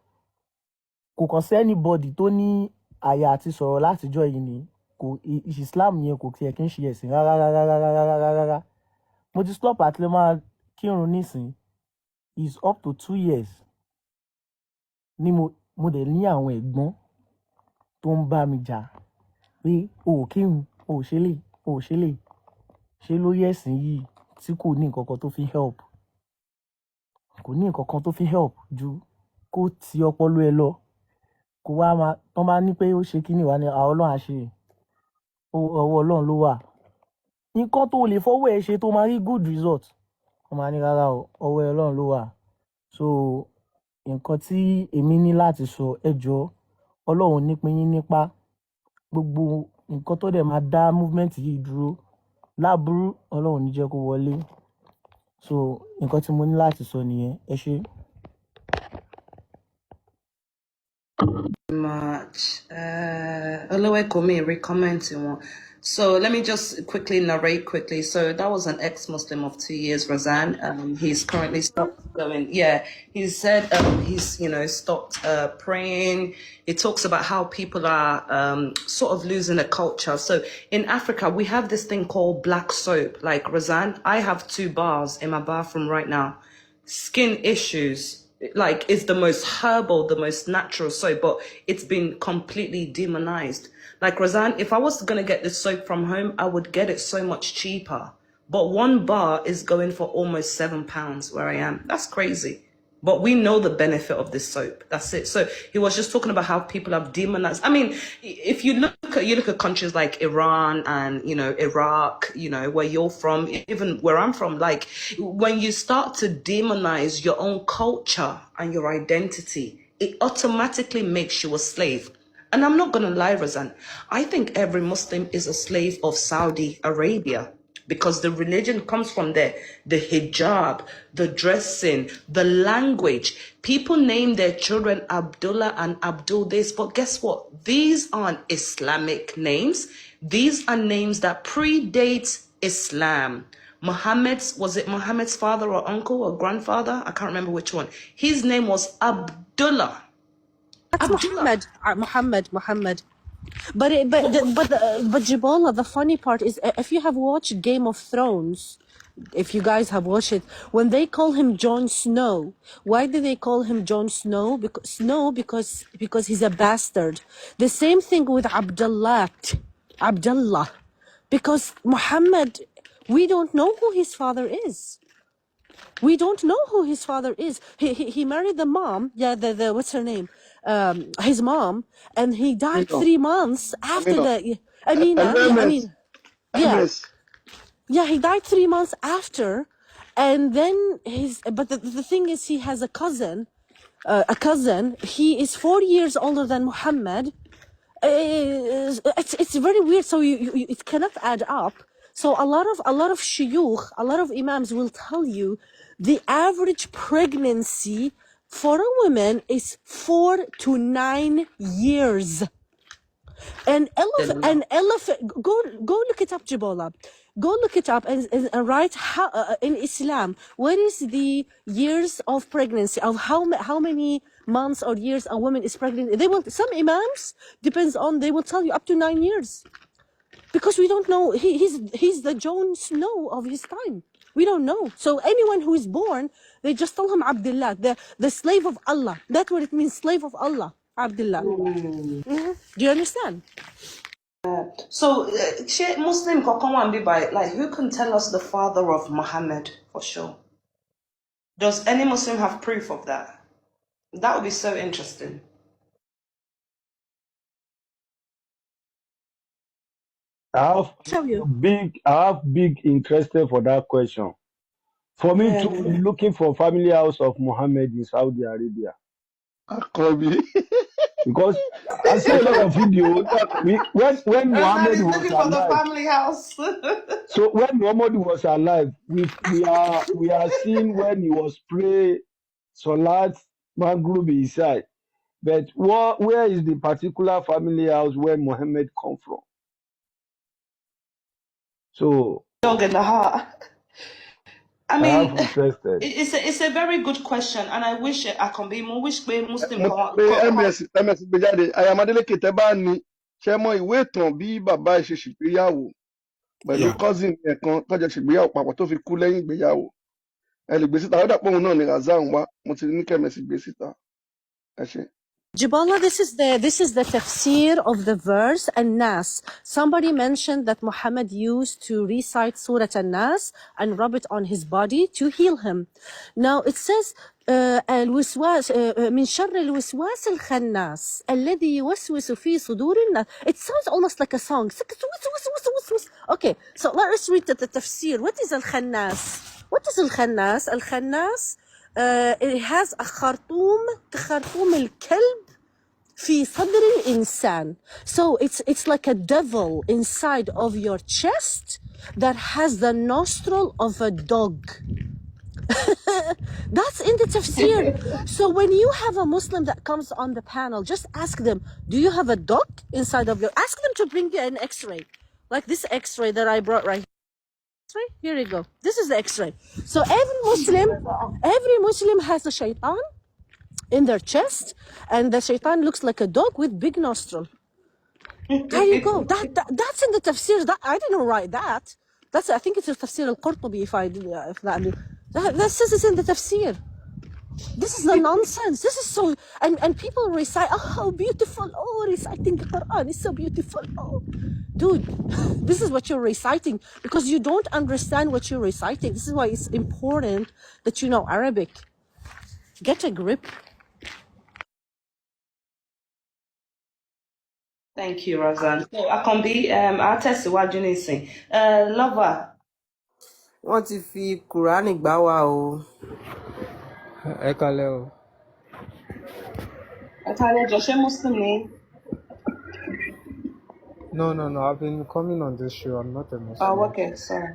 kò kàn sí anybody tó ní àyà àti sọ̀rọ̀ látijọ́ yìí ni kò Islam yẹn kò tiẹ̀ kí ń ṣe ẹ̀sìn rárá mo ti stop àti lè máa kírun nísìn is up to 2 years ni mo dẹ̀ ní àwọn ẹ̀gbọ́n tó ń bá mi jà pé o ò kírun o ò ṣe lè ṣe lórí ẹ̀sìn yìí tí kò ní nǹkan kan tó fi help kò ní nǹkan kan tó fi help ju kó ti ọpọlọ ẹ lọ kó wá máa tán bá ní pé ó ṣe kíní wá ní Ọlọ́run àṣẹ ọwọ́ Ọlọ́run ló wà nǹkan tó lè fọwọ́ ẹ ṣe tó máa rí good result wọ́n máa ní rárá ọwọ́ Ọlọ́run ló wà so nǹkan tí èmi ní láti sọ ẹ jọ̀ọ́ Ọlọ́run nípín yín nípa gbogbo nǹkan tó dẹ̀ máa dá movement yìí dúró láburú Ọlọ́run ní jẹ́ kó wọlé so nǹkan tí mo ní láti sọ nìyẹn ẹ ṣé. Much. Oluwekomi commenting one. So let me just quickly narrate quickly. So that was an ex-Muslim of 2 years, Razan. He's currently stopped going. Yeah, he said he's stopped praying. It talks about how people are sort of losing a culture. So in Africa, we have this thing called black soap. Like Razan, I have 2 bars in my bathroom right now. Skin issues. Like it's the most herbal, the most natural soap, but it's been completely demonized. Like Razan, if I was gonna get this soap from home, I would get it so much cheaper. But 1 bar is going for almost £7 where I am. That's crazy. But we know the benefit of this soap. That's it. So he was just talking about how people have demonized. I mean, if you look at countries like Iran and, Iraq, where you're from, even where I'm from, like when you start to demonize your own culture and your identity, it automatically makes you a slave. And I'm not going to lie, Razan, I think every Muslim is a slave of Saudi Arabia because the religion comes from there. The hijab, the dressing, the language. People name their children Abdullah and Abdul this, but guess what? These aren't Islamic names. These are names that predate Islam. Was it Muhammad's father or uncle or grandfather? I can't remember which one. His name was Abdullah. That's Abdullah. Muhammad. But Jibola, the funny part is, if you have watched Game of Thrones, if you guys have watched it, when they call him Jon Snow, why do they call him Jon Snow? Because he's a bastard. The same thing with Abdullah, because Muhammad, we don't know who his father is. We don't know who his father is. He married the mom. Yeah, the what's her name? His mom, and he died 3 months after the. Amina. Yeah, I mean, yeah, yeah. He died 3 months after, and then his. But the thing is, he has a cousin. He is 4 years older than Muhammad. It's very weird. So it cannot add up. So a lot of shuyukh, a lot of imams will tell you the average pregnancy for a woman is 4 to 9 years. An elephant. Go look it up, Jibola. Go look it up and write how in Islam. What is the years of pregnancy of how many months or years a woman is pregnant? They will, some imams depends on, they will tell you up to 9 years, because we don't know. He's the Jon Snow of his time. We don't know. So anyone who is born, they just tell him Abdullah, the slave of Allah. That's what it means, slave of Allah, Abdullah. Do you understand? So, Sheikh Muslim Kokonwan Bibai, like, who can tell us the father of Muhammad for sure? Does any Muslim have proof of that? That would be so interesting. I Tell you. have big interest for that question. For me to be looking for family house of Muhammad in Saudi Arabia. Akobi. Because I see a lot of videos. When Muhammad He's was looking for the alive, family house. so when Muhammad was alive, we are seeing when he was pray Salat Maghrib Isai. But where is the particular family house where Muhammad come from? So Dog in the heart. I I mean, have interested. it's a very good question, and I wish I can be more. Wish we Muslim Mo pe MS gbé jáde Ayamadéleke tẹ bá ní ṣe mọ ìwé ìtàn bí bàbá ẹ ṣe ṣègbéyàwó pẹ̀lú Yeah. cousin ẹ̀ kan tọ́jọ́ ṣègbéyàwó papọ̀ tó fi kú lẹ́yìn ìgbéyàwó. Ẹ lè gbé síta, ó dàpọ̀ òun náà ni Razan wá, mo ti ní kẹ́mẹ́sì gbé síta. Ẹ ṣé. Jibala, this is the tafsir of the verse An-Nas. Somebody mentioned that Muhammad used to recite Surah An-Nas and rub it on his body to heal him. Now it says الوسواس من شر الوسواس الخناس الذي يوسوس في صدور الناس. It sounds almost like a song. Okay, so let us read the tafsir. What is al-khannas? What is al-khannas? Al-khannas, it has a خرطوم كخرطوم الكلب في صدر الإنسان. So it's like a devil inside of your chest that has the nostril of a dog. That's in the tafsir. So when you have a Muslim that comes on the panel, just ask them, do you have a dog inside of your... Ask them to bring you an x-ray. Like this x-ray that I brought right here. Here you go. This is the x-ray. So every Muslim has a shaitan in their chest, and the shaitan looks like a dog with big nostril. There you go. That's in the tafsir. I didn't write that. I think it's the tafsir al-Qurtubi. That says it's in the tafsir. This is the nonsense. This is so, and people recite, oh, how beautiful. Oh, reciting the Quran is so beautiful. Oh, dude, this is what you're reciting because you don't understand what you're reciting. This is why it's important that you know Arabic. Get a grip. Thank you, Razan. So I can be I'll tẹ̀síwájú nísìn. Lover. wọ́n ti fi kùránì gbá wa o. Ẹ kalẹ̀ o. Ẹ̀ka Muslim ni. No. I've been coming on this show. I'm not a Oh, Muslim. okay, sorry.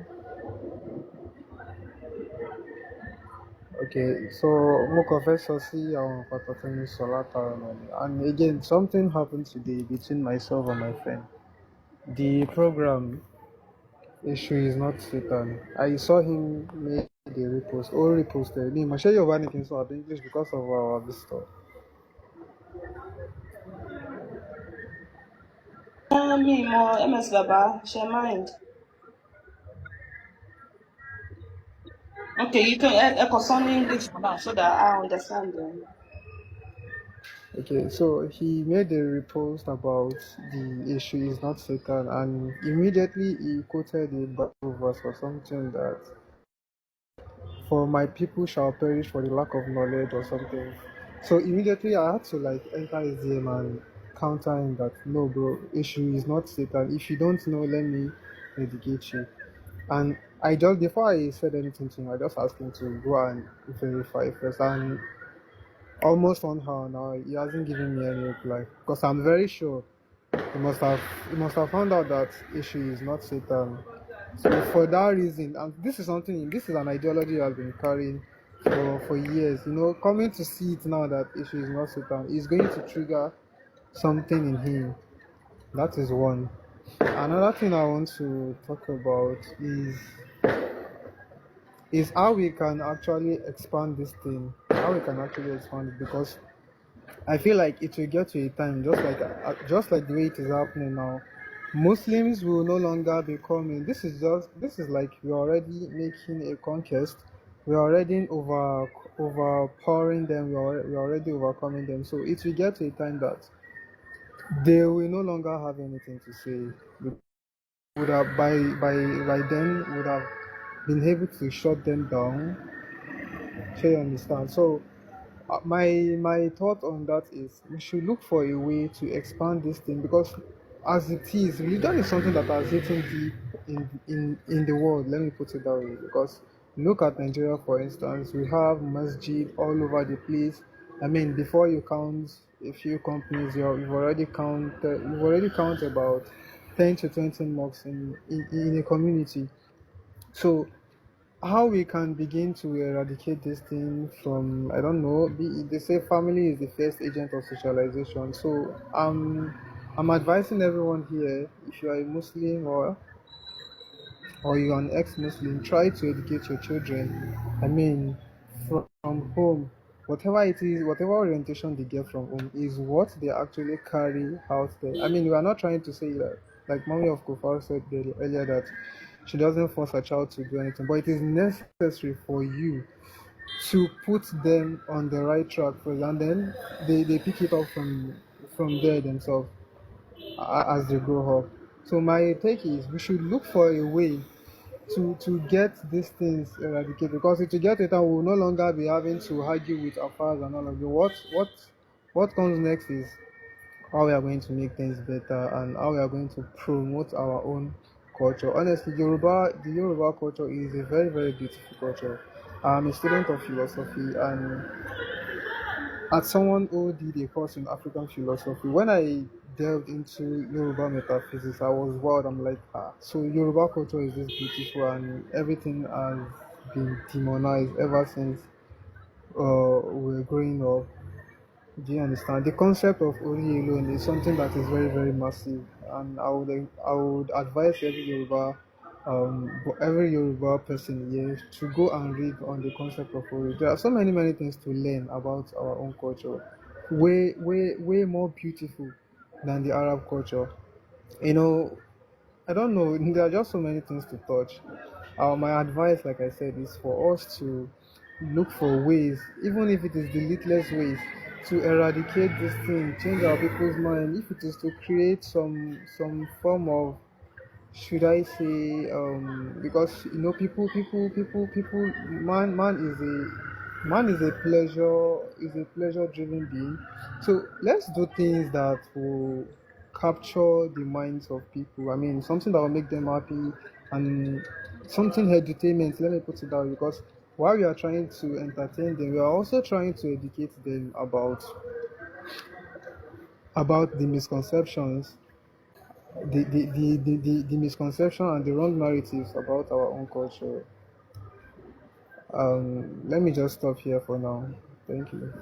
Okay, so mo kàn fẹ́ sọ sí àwọn nǹkan tó ti ń sọ látara náà ni. And again, something happened today between myself and my friend. The program issue is not Satan. I saw him make a repost. All reposted. Me, I'm sure you're running so English because of our visitor. Me more MS Baba, share mind. Okay, you can concern English for now so that I understand them. Okay, so he made a repost about the issue is not Satan, and immediately he quoted a Bible verse or something that for my people shall perish for the lack of knowledge or something. So immediately I had to like enter his DM and counter him that no, bro, issue is not Satan. If you don't know, let me educate you. And I just before I said anything to him, I just asked him to go and verify first. And almost 1 hour now, he hasn't given me any reply because I'm very sure he must have found out that issue is not Satan. So for that reason, and this is an ideology he has been carrying for years. Coming to see it now that issue is not Satan is going to trigger something in him. That is one. Another thing I want to talk about is how we can actually expand this thing. How we can actually expand it, because I feel like it will get to a time just like the way it is happening now. Muslims will no longer be coming. This is like we're already making a conquest. We're already overpowering them. We're already overcoming them. So it will get to a time that they will no longer have anything to say. We would have by then would have been able to shut them down. So you understand? So my thought on that is we should look for a way to expand this thing, because as it is, religion is something that has hidden deep in the world. Let me put it that way. Because look at Nigeria, for instance, we have masjid all over the place. I mean, before you count a few companies, you've already count about 10 to 20 mosques in a community. So how we can begin to eradicate this thing from, I don't know, they say family is the first agent of socialization. So I'm advising everyone here, if you are a Muslim or you're an ex-Muslim, try to educate your children. I mean, from home, whatever it is, whatever orientation they get from home is what they actually carry out there. I mean, we are not trying to say that, like Mommy of Kufar said earlier, that she doesn't force her child to do anything, but it is necessary for you to put them on the right track first, and then they pick it up from there themselves as they grow up. So my take is we should look for a way to get these things eradicated, because it will get to a time we will no longer be having to argue with our fathers and all of you. What comes next is how we are going to make things better and how we are going to promote our own culture. Honestly, the Yoruba culture is a very, very beautiful culture. I'm a student of philosophy, and as someone who did a course in African philosophy, when I delved into Yoruba metaphysics, I was wild. I'm like, so Yoruba culture is this beautiful, and everything has been demonized ever since we're growing up. Do you understand? The concept of Ori alone is something that is very, very massive, and I would advise every Yoruba person here to go and read on the concept of Ori. There are so many, many things to learn about our own culture, way, way, way more beautiful than the Arab culture. You know, I don't know. There are just so many things to touch. My advice, like I said, is for us to look for ways, even if it is the littlest ways, to eradicate this thing, change our people's mind. If it is to create some form of, should I say, because people, man is a pleasure driven being. So let's do things that will capture the minds of people. I mean, something that will make them happy, and something entertainment. Let me put it down, because while we are trying to entertain them, we are also trying to educate them about the misconceptions the misconception and the wrong narratives about our own culture. Let me just stop here for now. Thank you.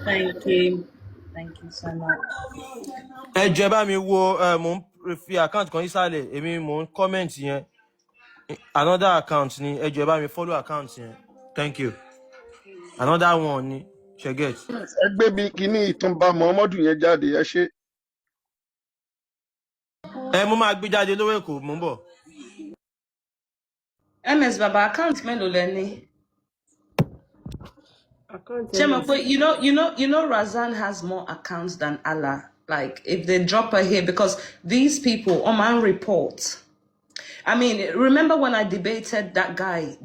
Thank you. Thank you so much. ẹ jẹ́ bá mi wo mò ń fi account kan sísàlẹ̀ èmi mò ń comment yẹn another account ni ẹ jẹ́ bá mi follow account yẹn thank you another one ni ṣe get. ẹ gbé bí kíní ìtúnba muhammadu yẹn jáde ẹ ṣe. mo máa gbé jáde lówó èkó mò ń bọ̀. MS Baba account mélòó lẹ ní? Chema, but you know, Razan has more accounts than Allah. Like, if they drop her here, because these people on my report. I mean, remember when I debated that guy?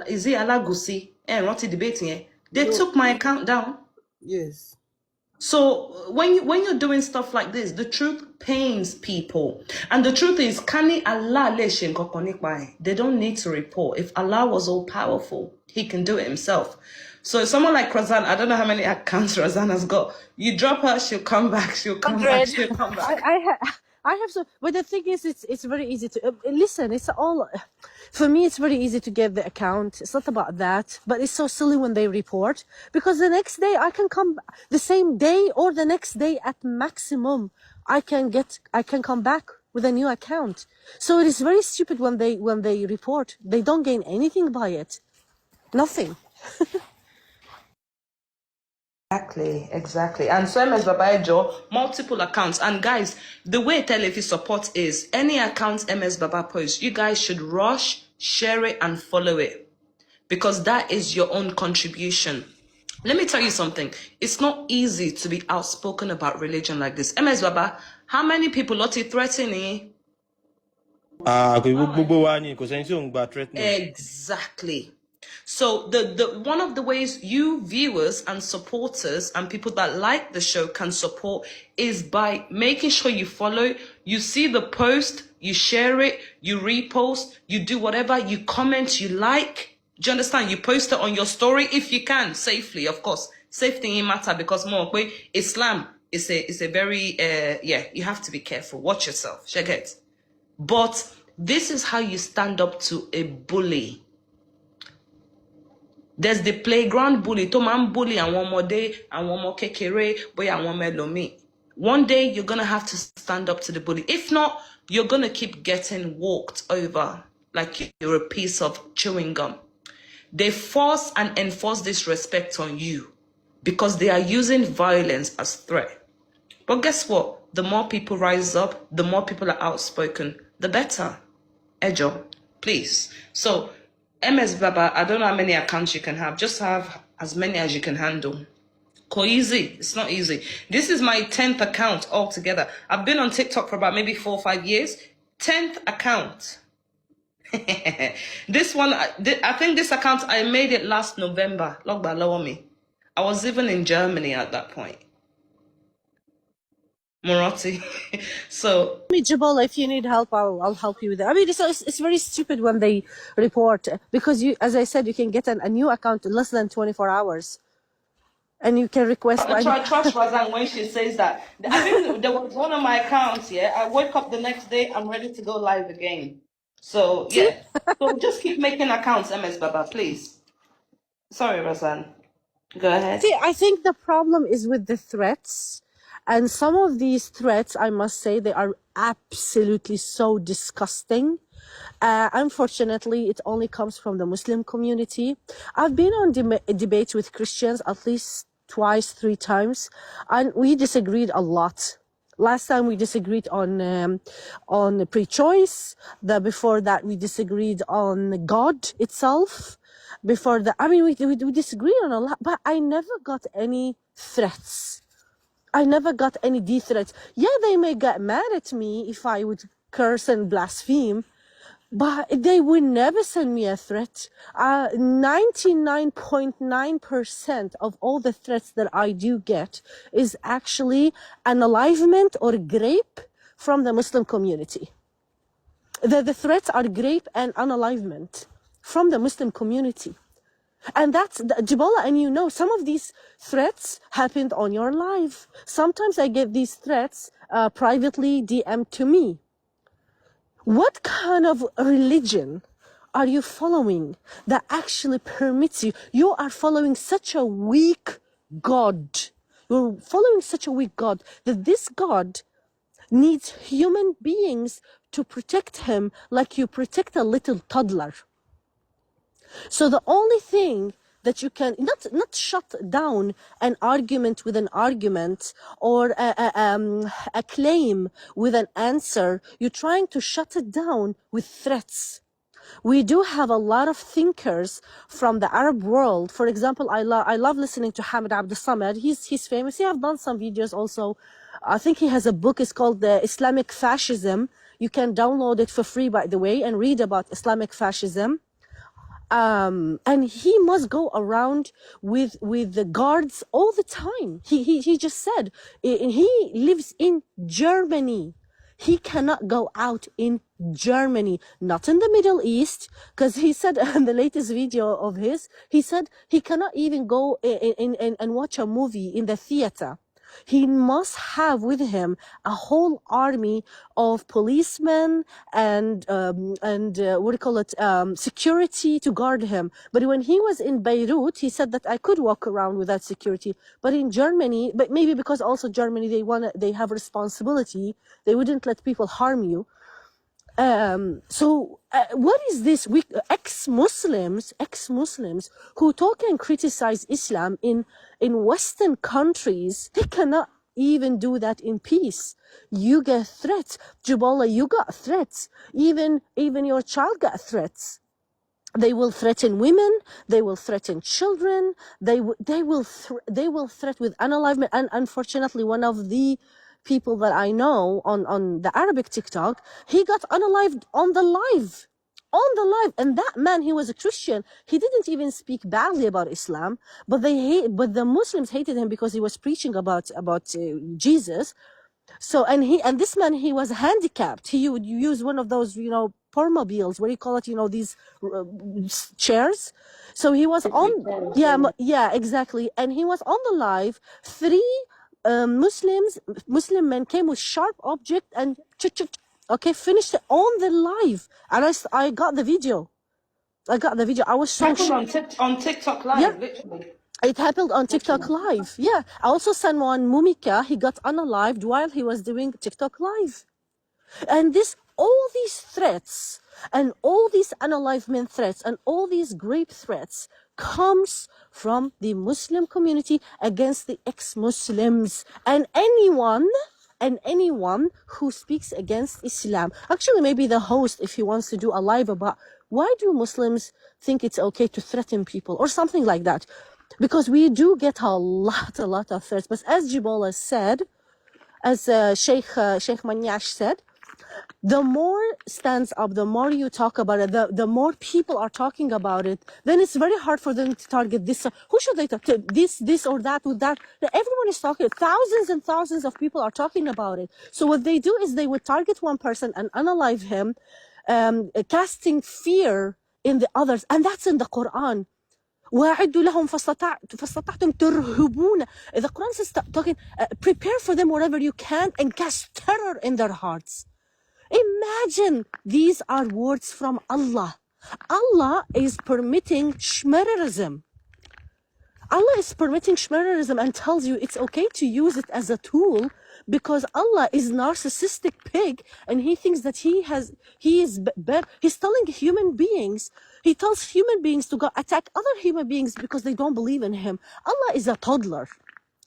Is he Alagusi? And what he debating? They took my account down. Yes. So when you're doing stuff like this, the truth pains people, and the truth is, Kani Allah leshin kokonikbai. They don't need to report. If Allah was all powerful, He can do it Himself. So someone like Razan, I don't know how many accounts Razan has got. You drop her, she'll come back. She'll come back. 100. She'll come back. I have so, but the thing is, it's very easy to listen. It's all for me. It's very easy to get the account. It's not about that, but it's so silly when they report, because the next day I can come, the same day or the next day at maximum, I can come back with a new account. So it is very stupid when they report. They don't gain anything by it, nothing. Exactly. And so MS Babaejo, multiple accounts. And guys, the way Telefi support is, any account MS Baba posts, you guys should rush, share it, and follow it. Because that is your own contribution. Let me tell you something. It's not easy to be outspoken about religion like this. MS Baba, how many people are threatening? Gbogbo wa ni kò sẹ́ni tí ò ń gba threatening. Exactly. So the one of the ways you viewers and supporters and people that like the show can support is by making sure you follow, you see the post, you share it, you repost, you do whatever, you comment, you like. Do you understand? You post it on your story if you can, safely, of course. Safety in matter, because more Islam is a very you have to be careful. Watch yourself. Check it. But this is how you stand up to a bully. There's the playground bully. To man bully and one more day and one more kekere boy and one melomi. One day you're gonna have to stand up to the bully. If not, you're gonna keep getting walked over like you're a piece of chewing gum. They force and enforce this respect on you because they are using violence as threat. But guess what? The more people rise up, the more people are outspoken, the better. Ejo, please. So MS Baba, I don't know how many accounts you can have. Just have as many as you can handle. Easy. It's not easy. This is my 10th account altogether. I've been on TikTok for about maybe 4 or 5 years. 10th account. This one, I think this account, I made it last November. Logba lower me. I was even in Germany at that point. Morotti. So Jabal, if you need help, I'll help you with that. I mean, it's very stupid when they report, because you, as I said, you can get a new account in less than 24 hours, and you can request. Trust Razan when she says that. I think there was one of my accounts. Yeah, I wake up the next day, I'm ready to go live again. So yeah, so just keep making accounts, MS Baba, please. Sorry, Razan. Go ahead. See, I think the problem is with the threats. And some of these threats, I must say, they are absolutely so disgusting. Unfortunately, it only comes from the Muslim community. I've been on debates with Christians at least twice, 3 times, and we disagreed a lot. Last time we disagreed on pre-choice. Before that, we disagreed on God itself. Before that, I mean, we disagreed on a lot, but I never got any threats. I never got any death threats. Yeah, they may get mad at me if I would curse and blaspheme, but they would never send me a threat. 99.9% of all the threats that I do get is actually unalivement or grape from the Muslim community. The threats are grape and unalivement from the Muslim community. And that's Jibola, and you know, some of these threats happened on your live. Sometimes I get these threats privately DM to me. What kind of religion are you following that actually permits you? You are following such a weak God. You're following such a weak God that this God needs human beings to protect him like you protect a little toddler. So the only thing that you can not shut down an argument with an argument or a claim with an answer, you're trying to shut it down with threats. We do have a lot of thinkers from the Arab world. For example, I love listening to Hamid Abdul Samad. He's famous. He have done some videos also. I think he has a book. It's called The Islamic Fascism. You can download it for free, by the way, and read about Islamic fascism. And he must go around with the guards all the time. He just said he lives in Germany. He cannot go out in Germany, not in the Middle East, because he said in the latest video of his, he said he cannot even go in and watch a movie in the theater. He must have with him a whole army of policemen and what do you call it, security to guard him. But when he was in Beirut, he said that I could walk around without security. But in Germany, but maybe because also Germany, they have responsibility. They wouldn't let people harm you. So what is this? Ex-Muslims who talk and criticize Islam in Western countries, they cannot even do that in peace. You get threats. Jubala, you got threats. Even your child got threats. They will threaten women. They will threaten children. They will threat with unalivement. And unfortunately, one of the people that I know on the Arabic TikTok, he got unalived on the live. And that man, he was a Christian. He didn't even speak badly about Islam, but the Muslims hated him because he was preaching about Jesus. So, and this man, he was handicapped. He would use one of those, pormobiles, what do you call it? These chairs. So he was on, yeah, exactly. And he was on the live. Three Muslim men came with sharp object and finished it on the live. And I got the video. I was shocked. On TikTok Live, Yeah. literally. It happened on TikTok Live. Yeah. I also sent one Mumika. He got unalived while he was doing TikTok Live. And all these threats and all these unalivement threats and all these grave threats comes from the Muslim community against the ex-Muslims and anyone who speaks against Islam. Actually, maybe the host, if he wants to do a live about why do Muslims think it's okay to threaten people or something like that. Because we do get a lot of threats. But as Jibola said, as Sheikh Manyash said, the more stands up, the more you talk about it, the more people are talking about it, then it's very hard for them to target this. Who should they target? This or that with that? Everyone is talking. Thousands and thousands of people are talking about it. So what they do is they would target one person and unalive him, casting fear in the others. And that's in the Quran. وَأَعِدُّوا لَهُمْ فَاسْتَطَعْتُمْ تُرْهِبُونَ. The Quran says, talking, prepare for them whatever you can and cast terror in their hearts. Imagine these are words from Allah. Allah is permitting shmararism. Allah is permitting shmararism and tells you it's okay to use it as a tool because Allah is narcissistic pig and he thinks that he is better. He's telling human beings, he tells human beings to go attack other human beings because they don't believe in him. Allah is a toddler.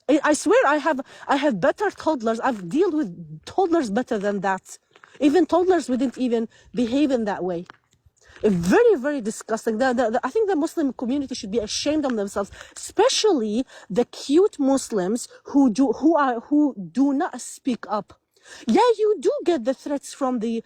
I swear I have better toddlers. I've dealt with toddlers better than that. Even toddlers wouldn't even behave in that way. Very, very disgusting. I think the Muslim community should be ashamed of themselves, especially the cute Muslims who do not speak up. Yeah, you do get the threats from the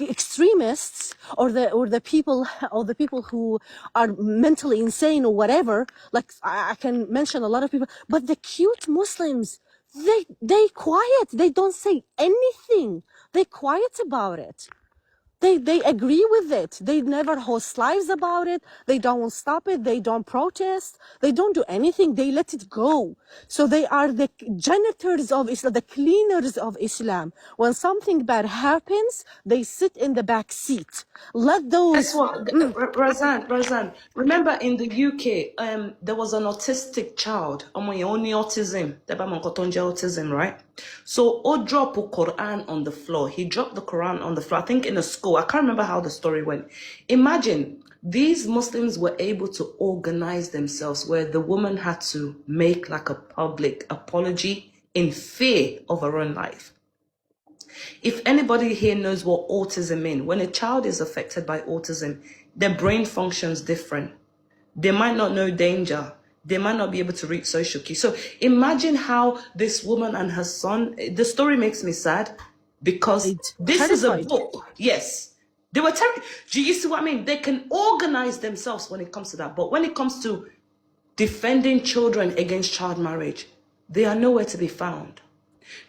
extremists or the people who are mentally insane or whatever. Like I can mention a lot of people, but the cute Muslims, they quiet. They don't say anything. They quiet about it. They agree with it. They never host lives about it. They don't stop it. They don't protest. They don't do anything. They let it go. So they are the janitors of Islam, the cleaners of Islam. When something bad happens, they sit in the back seat. Let Guess those. what, Razan? Remember in the UK, there was an autistic child. Only autism. Autism, right? So, O drop a Quran on the floor. He dropped the Quran on the floor. I think in a school. I can't remember how the story went. Imagine these Muslims were able to organize themselves, where the woman had to make like a public apology in fear of her own life. If anybody here knows what autism means, when a child is affected by autism, their brain functions different. They might not know danger. They might not be able to read social cues. So imagine how this woman and her son, the story makes me sad because this is a Terrified. book. Yes. They were terrified. Do you see what I mean? They can organize themselves when it comes to that. But when it comes to defending children against child marriage, they are nowhere to be found.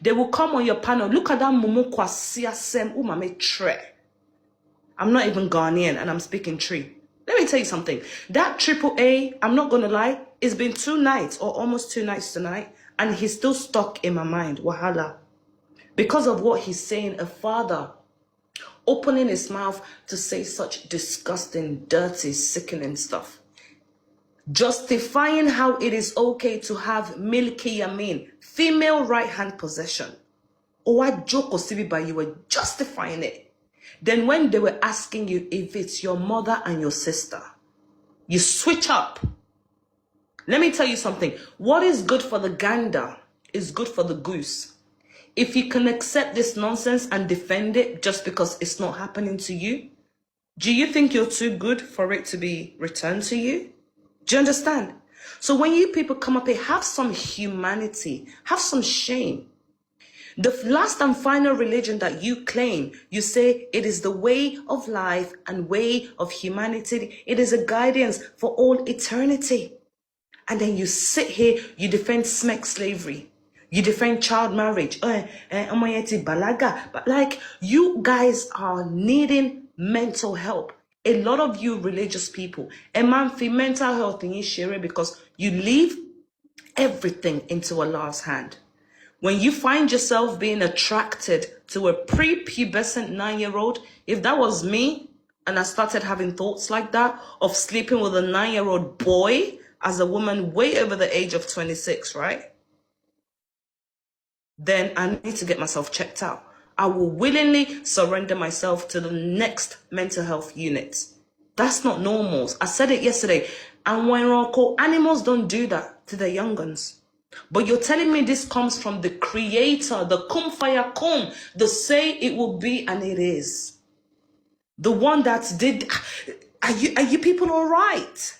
They will come on your panel. Look at that mumu kwasia sem umame tre. I'm not even Ghanaian and I'm speaking tree. Let me tell you something. That AAA, I'm not going to lie, it's been 2 nights or almost 2 nights tonight, and he's still stuck in my mind. Wahala. Because of what he's saying, a father opening his mouth to say such disgusting, dirty, sickening stuff. Justifying how it is okay to have milki yamin, female right hand possession. Or I joke or sibi, but you were justifying it. Then when they were asking you if it's your mother and your sister, you switch up. Let me tell you something. What is good for the gander is good for the goose. If you can accept this nonsense and defend it just because it's not happening to you, do you think you're too good for it to be returned to you? Do you understand? So when you people come up here, have some humanity, have some shame. The last and final religion that you claim, you say it is the way of life and way of humanity. It is a guidance for all eternity. And then you sit here, you defend smack slavery. You defend child marriage. Balaga. But like, you guys are needing mental help. A lot of you religious people, a man for mental health in share because you leave everything into Allah's hand. When you find yourself being attracted to a prepubescent 9-year-old, if that was me and I started having thoughts like that of sleeping with a 9-year-old boy as a woman way over the age of 26, right? Then I need to get myself checked out. I will willingly surrender myself to the next mental health unit. That's not normal. I said it yesterday. And when animals don't do that to their young ones. But you're telling me this comes from the creator, the kum faya kum, the say it will be and it is. The one that did. Are you people all right?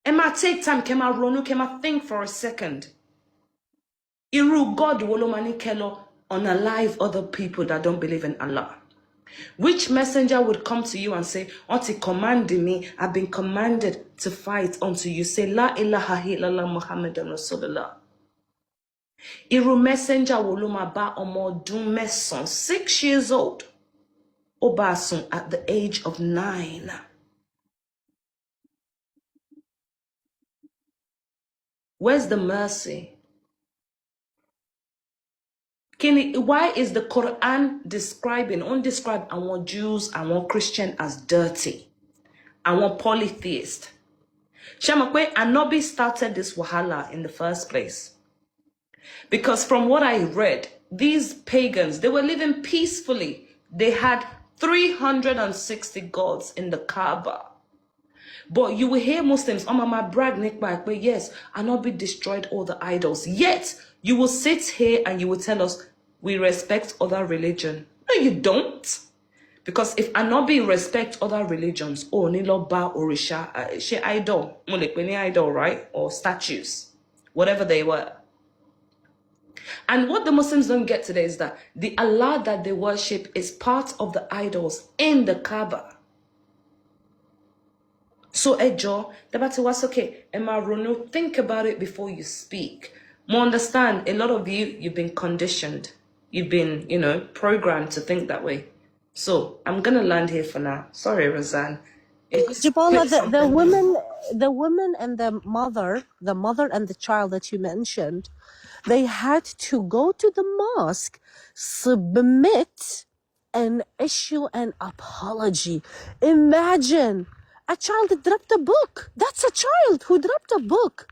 Emma, take time, Kema Ronu, Kema, think for a second. Iru God wolomani kelo unalive other people that don't believe in Allah. Which messenger would come to you and say, "Until commanding me, I've been commanded to fight," until you say, "La ilaha illallah Muhammadan Rasulullah." Iru messenger woloma ba omo dun meson, 6 years old, obasun at the age of 9. Where's the mercy? Why is the Quran describing, undescribed, I want Jews, I want Christian as dirty? I want polytheist. Shamakwe, Anobi started this wahala in the first place. Because from what I read, these pagans, they were living peacefully. They had 360 gods in the Kaaba. But you will hear Muslims, oh mama brag Nick back, but yes, Anobi destroyed all the idols. Yet, you will sit here and you will tell us, we respect other religion. No, you don't. Because if Anobi respect other religions, oh, Nilo Ba Orisha, she idol, idol, right? Or statues, whatever they were. And what the Muslims don't get today is that the Allah that they worship is part of the idols in the Kaaba. So, Ejo, the battle was okay. Emma Rono, think about it before you speak. More understand, a lot of you've been conditioned. you've been, you know, programmed to think that way. So I'm gonna land here for now. Sorry, Razan. It just Jabola, clicked something in me. the woman and the mother and the child that you mentioned, they had to go to the mosque, submit, and issue an apology. Imagine a child dropped a book. That's a child who dropped a book.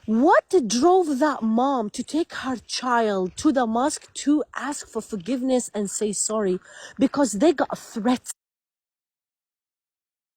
What drove that mom to take her child to the mosque to ask for forgiveness and say sorry? Because they got threats.